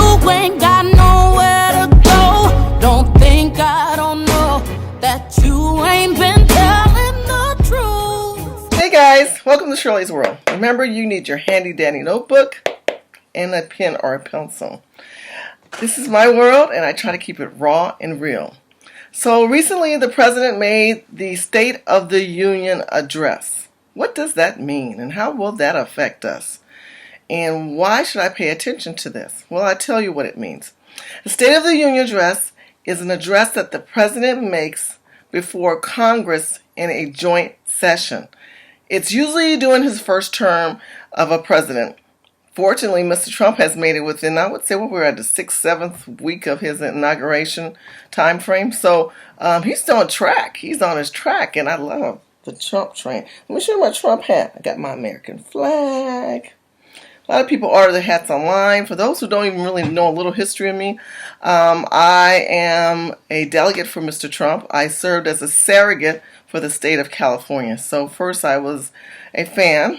you ain't got nowhere to go. Don't think I don't know that you ain't been telling the truth. Hey guys, welcome to Shirley's World. Remember, you need your handy dandy notebook and a pen or a pencil. This is my world, and I try to keep it raw and real. So recently, the president made the State of the Union address. What does that mean, and how will that affect us? And why should I pay attention to this? Well, I tell you what it means. The State of the Union address is an address that the president makes before Congress in a joint session. It's usually during his first term of a president. Fortunately, Mr. Trump has made it within, I would say, we're at the 6th, 7th week of his inauguration time frame. So he's on track. He's on his track, and I love the Trump train. Let me show you my Trump hat. I got my American flag. A lot of people order the hats online. For those who don't even really know a little history of me, I am a delegate for Mr. Trump. I served as a surrogate for the state of California. So first I was a fan,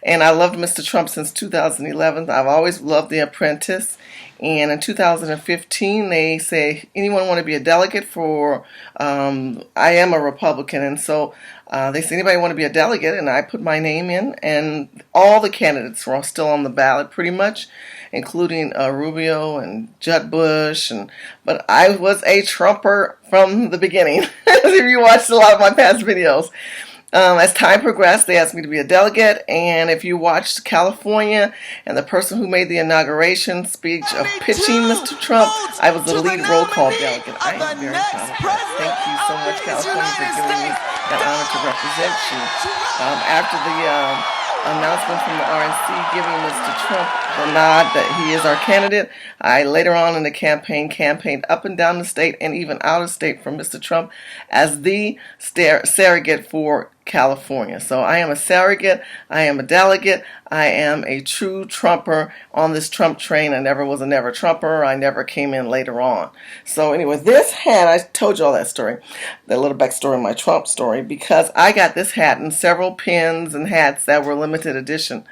and I loved Mr. Trump since 2011. I've always loved The Apprentice. And in 2015, they say, anyone want to be a delegate for, I am a Republican, and so they say, anybody want to be a delegate? And I put my name in, and all the candidates were still on the ballot pretty much, including Rubio and Jeb Bush. But I was a Trumper from the beginning, if you watched a lot of my past videos. As time progressed, they asked me to be a delegate, and if you watched California and the person who made the inauguration speech of pitching Mr. Trump, I was the lead roll call delegate. I am very proud of that. Thank you so much, California, for giving me that honor to represent you. After the announcement from the RNC giving Mr. Trump the nod that he is our candidate, I later on in the campaigned up and down the state and even out of state for Mr. Trump as the surrogate for California. So I am a surrogate, I am a delegate, I am a true Trumper on this Trump train. I never was a never Trumper. I never came in later on. So anyway, this hat, I told you all that story, that little backstory of my Trump story, because I got this hat and several pins and hats that were limited edition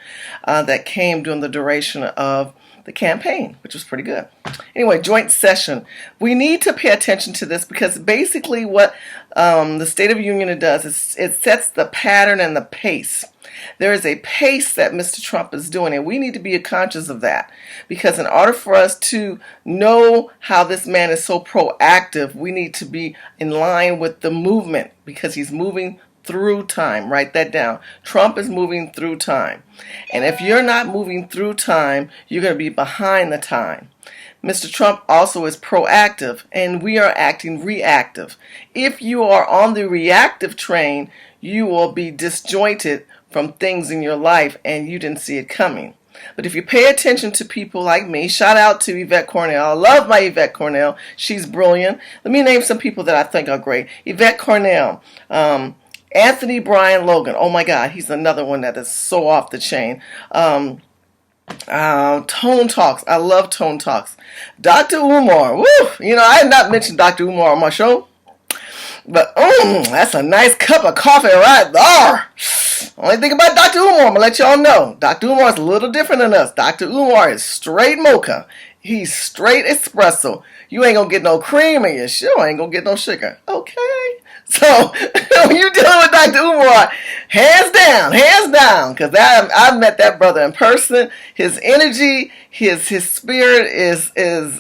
that came during the duration of the campaign, which was pretty good. Anyway, joint session. We need to pay attention to this because basically what the State of the Union does is it sets the pattern and the pace. There is a pace that Mr. Trump is doing, and we need to be conscious of that, because in order for us to know how this man is so proactive, we need to be in line with the movement, because he's moving through time. Write that down. Trump is moving through time. And if you're not moving through time, you're going to be behind the time. Mr. Trump also is proactive, and we are acting reactive. If you are on the reactive train, you will be disjointed from things in your life, and you didn't see it coming. But if you pay attention to people like me, shout out to Yvette Cornell. I love my Yvette Cornell. She's brilliant. Let me name some people that I think are great. Yvette Cornell, Anthony Brian Logan. Oh my God, he's another one that is so off the chain. Tone Talks. I love Tone Talks. Dr. Umar. Woo! You know, I had not mentioned Dr. Umar on my show, but that's a nice cup of coffee right there. Only thing about Dr. Umar, I'm going to let y'all know. Dr. Umar is a little different than us. Dr. Umar is straight mocha. He's straight espresso. You ain't going to get no cream, and you sure ain't going to get no sugar. Okay? So, when you're dealing with Dr. Umar, hands down, because I've met that brother in person. His energy, his spirit is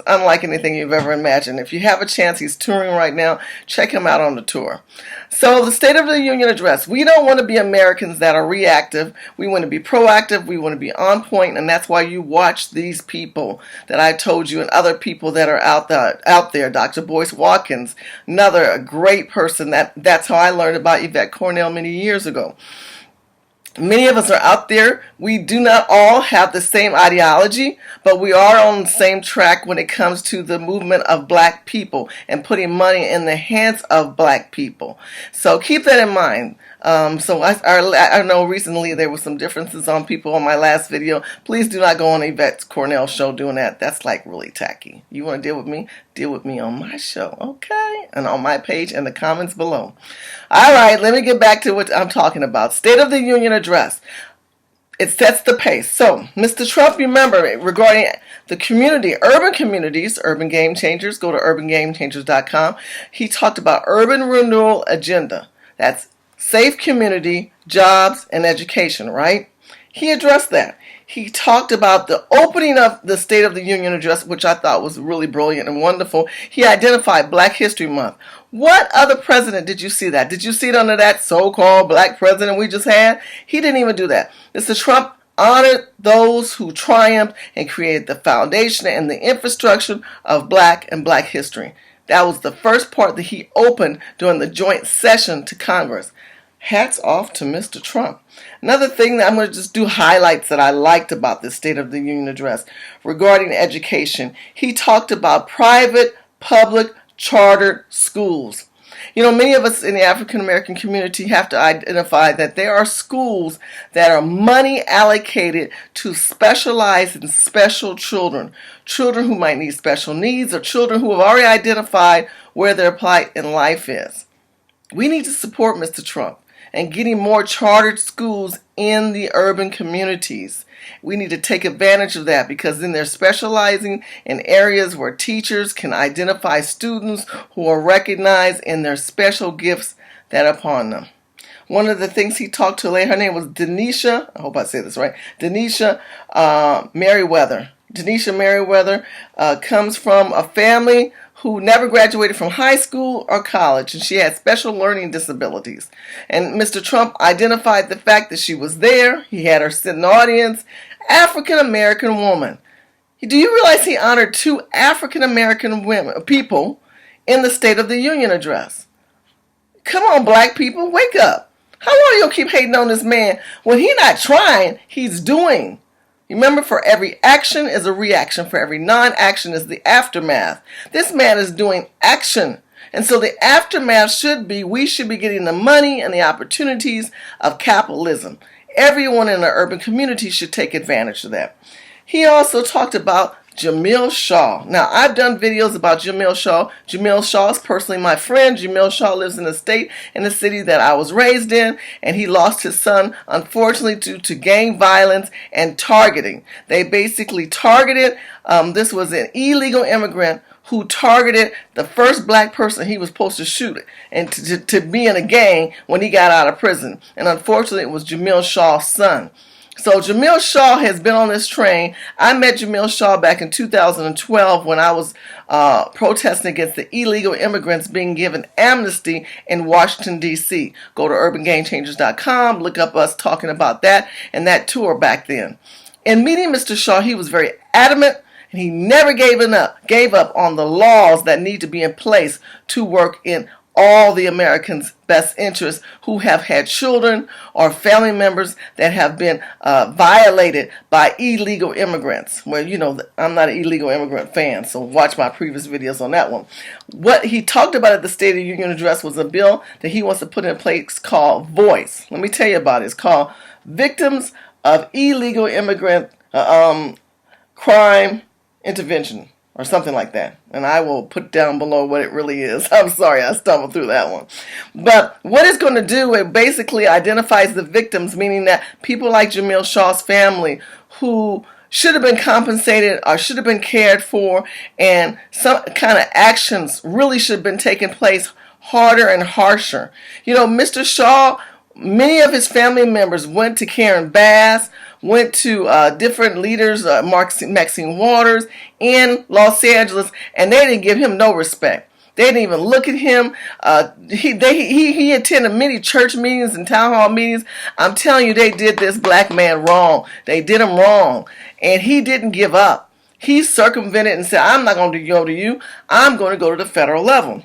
unlike anything you've ever imagined. If you have a chance, he's touring right now. Check him out on the tour. So the State of the Union address. We don't want to be Americans that are reactive. We want to be proactive. We want to be on point, and that's why you watch these people that I told you and other people that are out there. Dr. Boyce Watkins, another great person. That's how I learned about Yvette Cornell many years ago. Many of us are out there. We do not all have the same ideology, but we are on the same track when it comes to the movement of black people and putting money in the hands of black people. So keep that in mind. I know recently there were some differences on people on my last video. Please do not go on Yvette Cornell's show doing that. That's like really tacky. You want to deal with me? Deal with me on my show, okay? And on my page in the comments below. All right, let me get back to what I'm talking about. State of the Union address. it sets the pace. So, Mr. Trump, remember, regarding the community, urban communities, urban game changers, go to urbangamechangers.com. He talked about urban renewal agenda. That's safe community, jobs, and education, right? He addressed that. He talked about the opening of the State of the Union address, which I thought was really brilliant and wonderful. He identified Black History Month. What other president did you see that? Did you see it under that so-called black president we just had? He didn't even do that. Mr. Trump honored those who triumphed and created the foundation and the infrastructure of black and black history. That was the first part that he opened during the joint session to Congress. Hats off to Mr. Trump. Another thing that I'm going to just do highlights that I liked about this State of the Union address regarding education. He talked about private, public, chartered schools. You know, many of us in the African American community have to identify that there are schools that are money allocated to specialize in special children. Children who might need special needs or children who have already identified where their plight in life is. We need to support Mr. Trump and getting more chartered schools in the urban communities. We need to take advantage of that because then they're specializing in areas where teachers can identify students who are recognized in their special gifts that are upon them. One of the things he talked to, her name was Denisha, I hope I say this right, Denisha Meriwether. Denisha Meriwether comes from a family who never graduated from high school or college, and she had special learning disabilities. And Mr. Trump identified the fact that she was there. He had her sit in the audience. African American woman. Do you realize he honored 2 African American people in the State of the Union address? Come on, black people, wake up. How long are you going to keep hating on this man when he's not trying, he's doing? Remember, for every action is a reaction. For every non-action is the aftermath. This man is doing action. And so the aftermath should be, we should be getting the money and the opportunities of capitalism. Everyone in the urban community should take advantage of that. He also talked about Jamil Shaw. Now, I've done videos about Jamil Shaw. Jamil Shaw is personally my friend. Jamil Shaw lives in the city that I was raised in, and he lost his son, unfortunately, due to gang violence and targeting. They basically targeted, this was an illegal immigrant who targeted the first black person he was supposed to shoot and to be in a gang when he got out of prison. And unfortunately, it was Jamil Shaw's son. So Jamil Shaw has been on this train. I met Jamil Shaw back in 2012 when I was protesting against the illegal immigrants being given amnesty in Washington, D.C. Go to urbangamechangers.com, look up us talking about that and that tour back then. In meeting Mr. Shaw, he was very adamant, and he never gave up on the laws that need to be in place to work in all the Americans' best interests who have had children or family members that have been violated by illegal immigrants. Well, you know, I'm not an illegal immigrant fan, so watch my previous videos on that one. What he talked about at the State of the Union address was a bill that he wants to put in place called VOICE. Let me tell you about it. It's called Victims of Illegal Immigrant Crime Intervention, or something like that. And I will put down below what it really is. I'm sorry, I stumbled through that one. But what it's going to do, it basically identifies the victims, meaning that people like Jamil Shaw's family who should have been compensated or should have been cared for, and some kind of actions really should have been taking place harder and harsher. You know, Mr. Shaw, many of his family members went to Karen Bass, went to different leaders, Maxine Waters in Los Angeles, and they didn't give him no respect. They didn't even look at him. He attended many church meetings and town hall meetings. I'm telling you, they did this black man wrong. They did him wrong. And he didn't give up. He circumvented and said, I'm not going to go to you. I'm going to go to the federal level.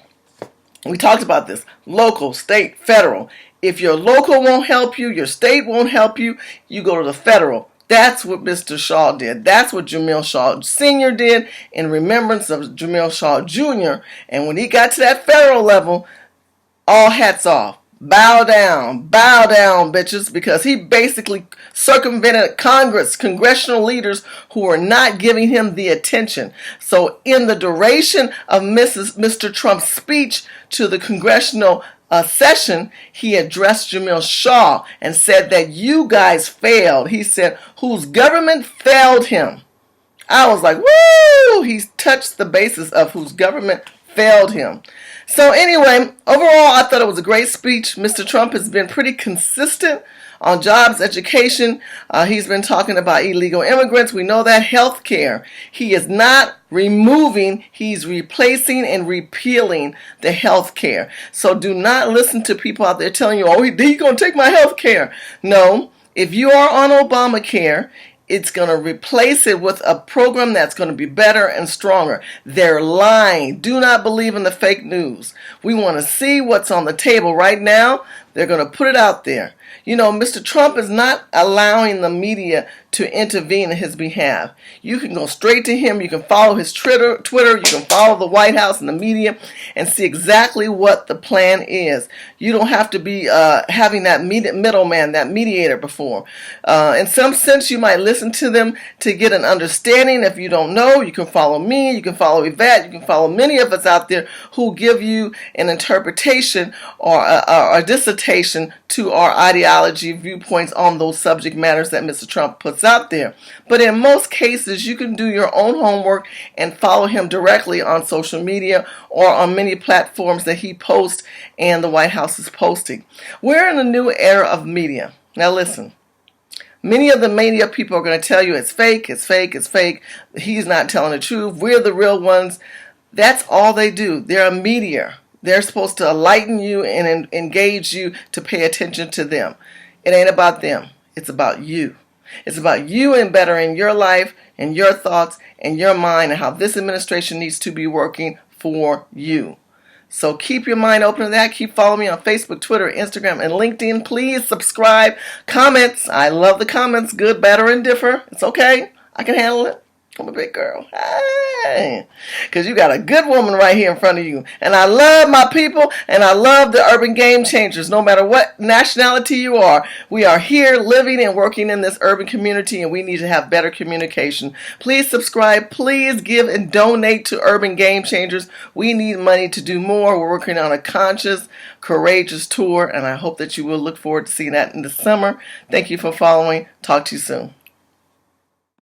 We talked about this. Local, state, federal. If your local won't help you, your state won't help you, you go to the federal. That's what Mr. Shaw did. That's what Jamel Shaw Sr. did in remembrance of Jamel Shaw Jr. And when he got to that federal level, all hats off. Bow down, bitches, because he basically circumvented Congress, congressional leaders who were not giving him the attention. So in the duration of Mr. Trump's speech to the congressional session, he addressed Jamil Shaw and said that you guys failed. He said, whose government failed him. I was like, woo! He's touched the basis of whose government failed him. So anyway, overall, I thought it was a great speech. Mr. Trump has been pretty consistent on jobs, education. He's been talking about illegal immigrants. We know that. Health care. He is not removing, he's replacing and repealing the health care. So do not listen to people out there telling you, oh, he's going to take my health care. No, if you are on Obamacare, it's going to replace it with a program that's going to be better and stronger. They're lying. Do not believe in the fake news. We want to see what's on the table right now. They're going to put it out there. You know, Mr. Trump is not allowing the media to intervene in his behalf. You can go straight to him. You can follow his Twitter. You can follow the White House and the media and see exactly what the plan is. You don't have to be having that middleman, that mediator before. In some sense, you might listen to them to get an understanding. If you don't know, you can follow me. You can follow Yvette. You can follow many of us out there who give you an interpretation or a dissertation to our ideology viewpoints on those subject matters that Mr. Trump puts out there. But in most cases, you can do your own homework and follow him directly on social media or on many platforms that he posts and the White House is posting. We're in a new era of media. Now listen, many of the media people are going to tell you it's fake, it's fake, it's fake. He's not telling the truth. We're the real ones. That's all they do. They're a media. They're supposed to enlighten you and engage you to pay attention to them. It ain't about them. It's about you. It's about you and bettering your life and your thoughts and your mind and how this administration needs to be working for you. So keep your mind open to that. Keep following me on Facebook, Twitter, Instagram, and LinkedIn. Please subscribe. Comments. I love the comments. Good, bad, or indifferent. It's okay. I can handle it. I'm a big girl. Hey. Because you got a good woman right here in front of you. And I love my people, and I love the urban game changers. No matter what nationality you are, we are here living and working in this urban community, and we need to have better communication. Please subscribe. Please give and donate to Urban Game Changers. We need money to do more. We're working on a conscious, courageous tour, and I hope that you will look forward to seeing that in the summer. Thank you for following. Talk to you soon.